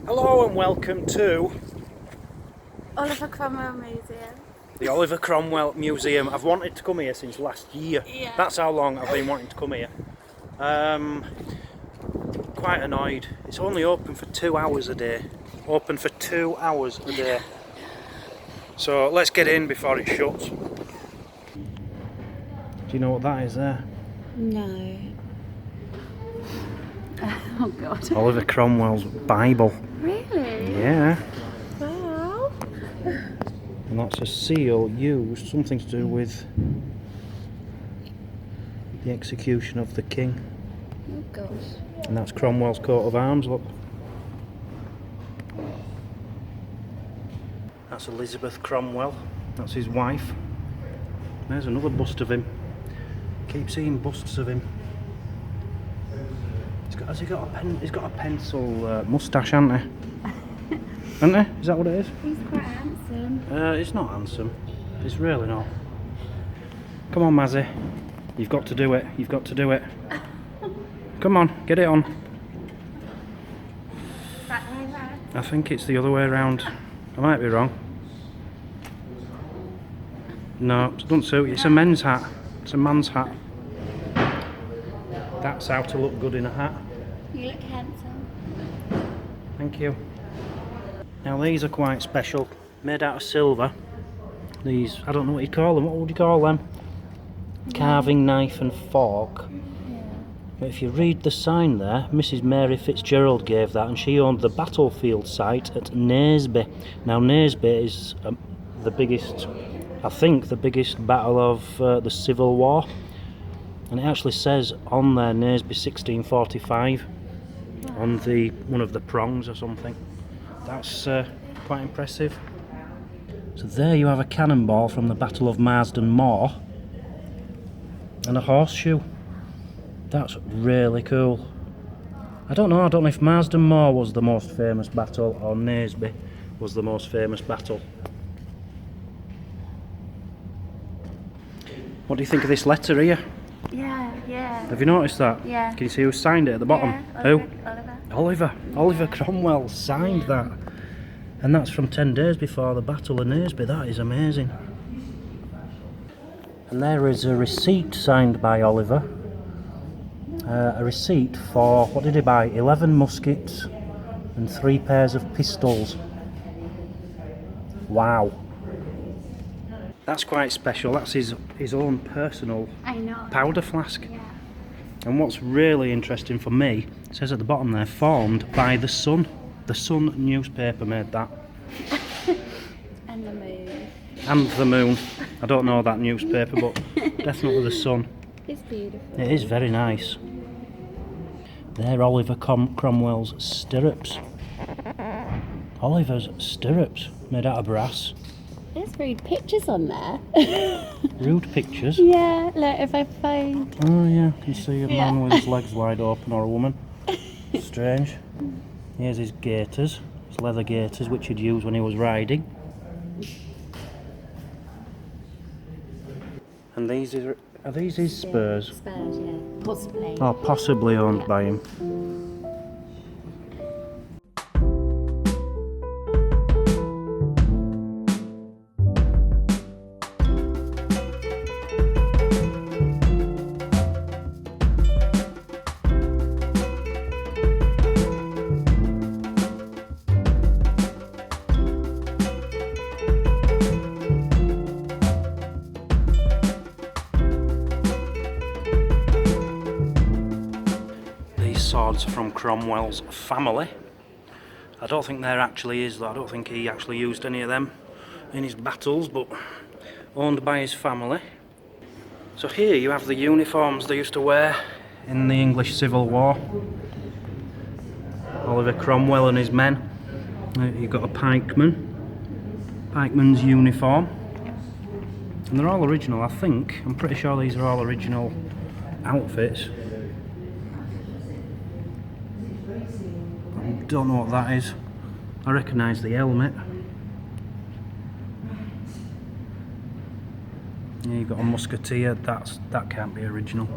Hello and welcome to Oliver Cromwell Museum. the Oliver Cromwell Museum. I've wanted to come here since last year. Yeah. That's how long I've been wanting to come here. Quite annoyed. It's only open for 2 hours a day. Open for 2 hours a day. So let's get in before it shuts. Do you know what that is there? No. Oh God. Oliver Cromwell's Bible. Really? Yeah. Wow. And that's a seal used, something to do with the execution of the king. Oh gosh. And that's Cromwell's coat of arms, look. That's Elizabeth Cromwell, that's his wife. There's another bust of him. Keep seeing busts of him. Has he got a pen? He's got a pencil moustache, hasn't he? Hasn't he? Is that what it is? He's quite handsome. It's not handsome. It's really not. Come on, Mazzy. You've got to do it. You've got to do it. Come on, get it on. That way round. I think it's the other way around. I might be wrong. No, it doesn't suit you. It's a men's hat. It's a man's hat. That's how to look good in a hat. You look handsome. Thank you. Now these are quite special. Made out of silver. These, I don't know what you'd call them. What would you call them? Carving knife and fork. Yeah. But if you read the sign there, Mrs. Mary Fitzgerald gave that, and she owned the battlefield site at Naseby. Now Naseby is the biggest, I think, the biggest battle of the Civil War. And it actually says on there Naseby 1645 on the one of the prongs or something. That's quite impressive. So there you have a cannonball from the Battle of Marsden Moor and a horseshoe. That's really cool. I don't know if Marsden Moor was the most famous battle or Naseby was the most famous battle. What do you think of this letter here? Yeah. Have you noticed that? Yeah. Can you see who signed it at the bottom? Yeah, Who? Oliver. Oliver Cromwell signed that. And that's from 10 days before the Battle of Naseby. That is amazing. And there is a receipt signed by Oliver. A receipt for, what did he buy? 11 muskets and 3 pairs of pistols. Wow. That's quite special. That's his own personal I know. powder flask. Yeah. And what's really interesting for me, it says at the bottom there, formed by the Sun. The Sun newspaper made that. And the moon. And the Moon. I don't know that newspaper, but definitely the Sun. It's beautiful. It is very nice. They're Oliver Cromwell's stirrups. Oliver's stirrups, made out of brass. There's rude pictures on there. Rude pictures. Yeah, look, if I find... Oh yeah, you can see a man with his legs wide open or a woman. Strange. Here's his gaiters, his leather gaiters, which he'd use when he was riding. And these are these his spurs? Spurs, yeah. Possibly. Or possibly owned by him. Swords from Cromwell's family. I don't think there actually is, though. I don't think he actually used any of them in his battles, but owned by his family. So here you have the uniforms they used to wear in the English Civil War. Oliver Cromwell and his men. You've got a pikeman's uniform. And they're all original, I think. I'm pretty sure these are all original outfits. I don't know what that is. I recognise the helmet. Yeah, you've got a musketeer. That can't be original.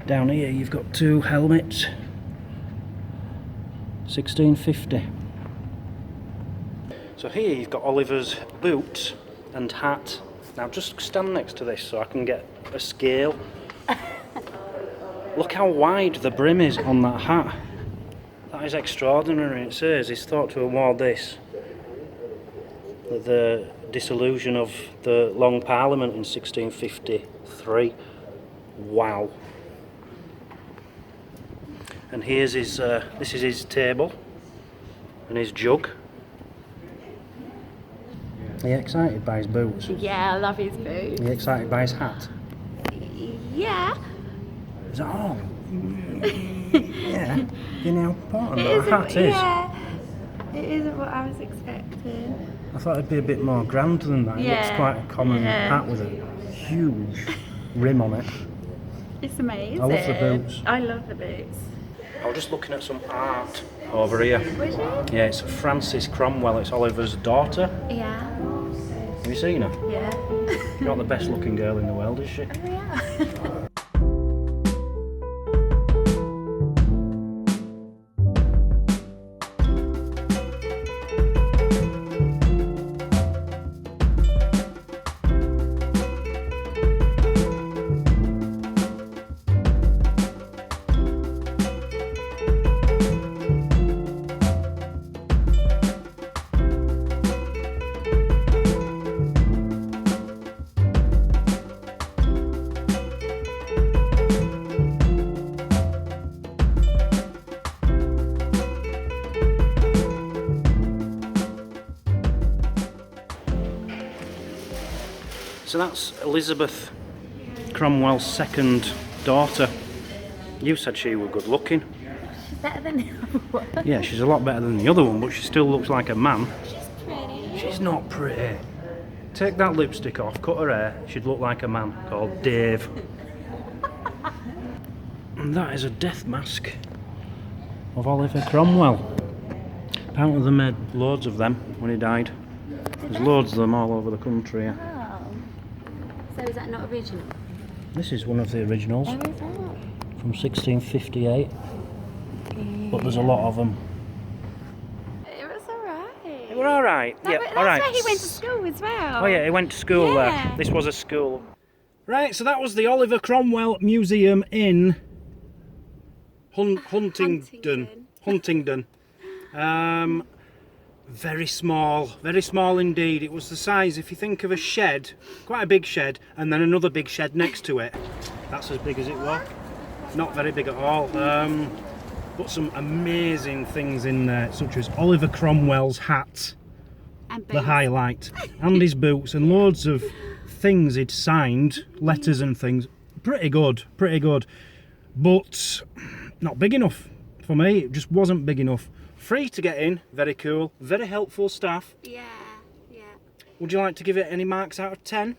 Down here you've got two helmets. 1650. So here you've got Oliver's boots and hat. Now just stand next to this so I can get a scale. Look how wide the brim is on that hat. That is extraordinary. It says he's thought to have worn this at the dissolution of the Long Parliament in 1653. Wow. And here's his, this is his table and his jug. Are you excited by his boots? Yeah, I love his boots. Are you excited by his hat? Yeah. Is that all? Yeah. You know how important that hat is. Yeah. It isn't what I was expecting. I thought it'd be a bit more grand than that. It looks quite a common hat with a huge rim on it. It's amazing. I love the boots. I love the boots. I was just looking at some art over here. Was it? Yeah, it's Frances Cromwell. It's Oliver's daughter. Yeah. Have you seen her? Yeah. She's not the best looking girl in the world, is she? Oh, yeah. So that's Elizabeth Cromwell's second daughter. You said she was good looking. She's better than the other one. Yeah, she's a lot better than the other one, but she still looks like a man. She's pretty. She's not pretty. Take that lipstick off, cut her hair, she'd look like a man called Dave. And that is a death mask of Oliver Cromwell. Apparently they made loads of them when he died. There's loads of them all over the country. Yeah. Oh. So is that not original? This is one of the originals Oh, is that? from 1658, but there's a lot of them. It was alright. We're alright. Yeah, That's alright. where he went to school as well. Oh yeah, he went to school there. Yeah. This was a school. Right, so that was the Oliver Cromwell Museum in Huntingdon. Huntingdon. Very small indeed. It was the size, if you think of a shed, quite a big shed, and then another big shed next to it. That's as big as it was. Not very big at all. But some amazing things in there, such as Oliver Cromwell's hat, And the highlight, and his boots, and loads of things he'd signed, letters and things. Pretty good, but not big enough for me. It just wasn't big enough. Free to get in, very cool, very helpful staff. Yeah, yeah. Would you like to give it any marks out of 10?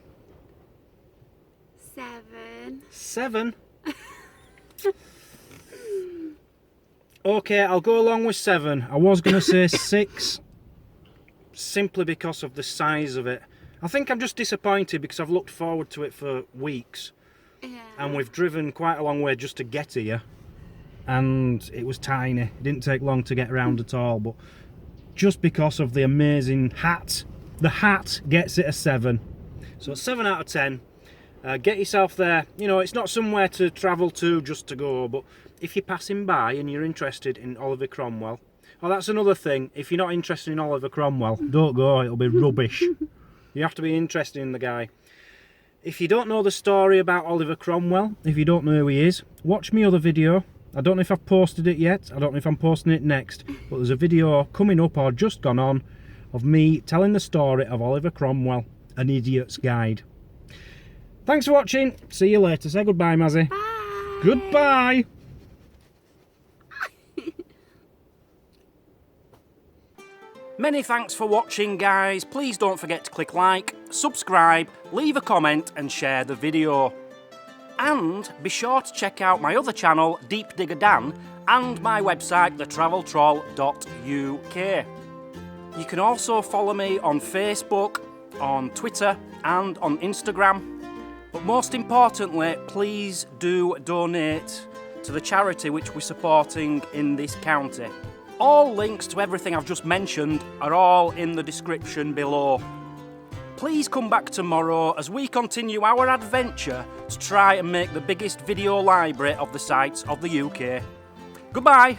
7. 7? Okay, I'll go along with 7. I was going to say 6, simply because of the size of it. I think I'm just disappointed because I've looked forward to it for weeks. Yeah. And we've driven quite a long way just to get here. And it was tiny. It didn't take long to get around at all. But just because of the amazing hat, the hat gets it a 7. So 7 out of 10. Get yourself there. You know, it's not somewhere to travel to just to go, but if you're passing by and you're interested in Oliver Cromwell, oh, that's another thing. If you're not interested in Oliver Cromwell, don't go. It'll be rubbish. You have to be interested in the guy. If you don't know the story about Oliver Cromwell, if you don't know who he is, watch my other video. I don't know if I've posted it yet. I don't know if I'm posting it next. But there's a video coming up or just gone on of me telling the story of Oliver Cromwell, An Idiot's Guide. Thanks for watching. See you later. Say goodbye, Mazzy. Bye. Goodbye. Many thanks for watching, guys. Please don't forget to click like, subscribe, leave a comment and share the video. And be sure to check out my other channel, Deep Digger Dan, and my website, thetraveltroll.uk. You can also follow me on Facebook, on Twitter and on Instagram. But most importantly, please do donate to the charity which we're supporting in this county. All links to everything I've just mentioned are all in the description below. Please come back tomorrow as we continue our adventure to try and make the biggest video library of the sites of the UK. Goodbye!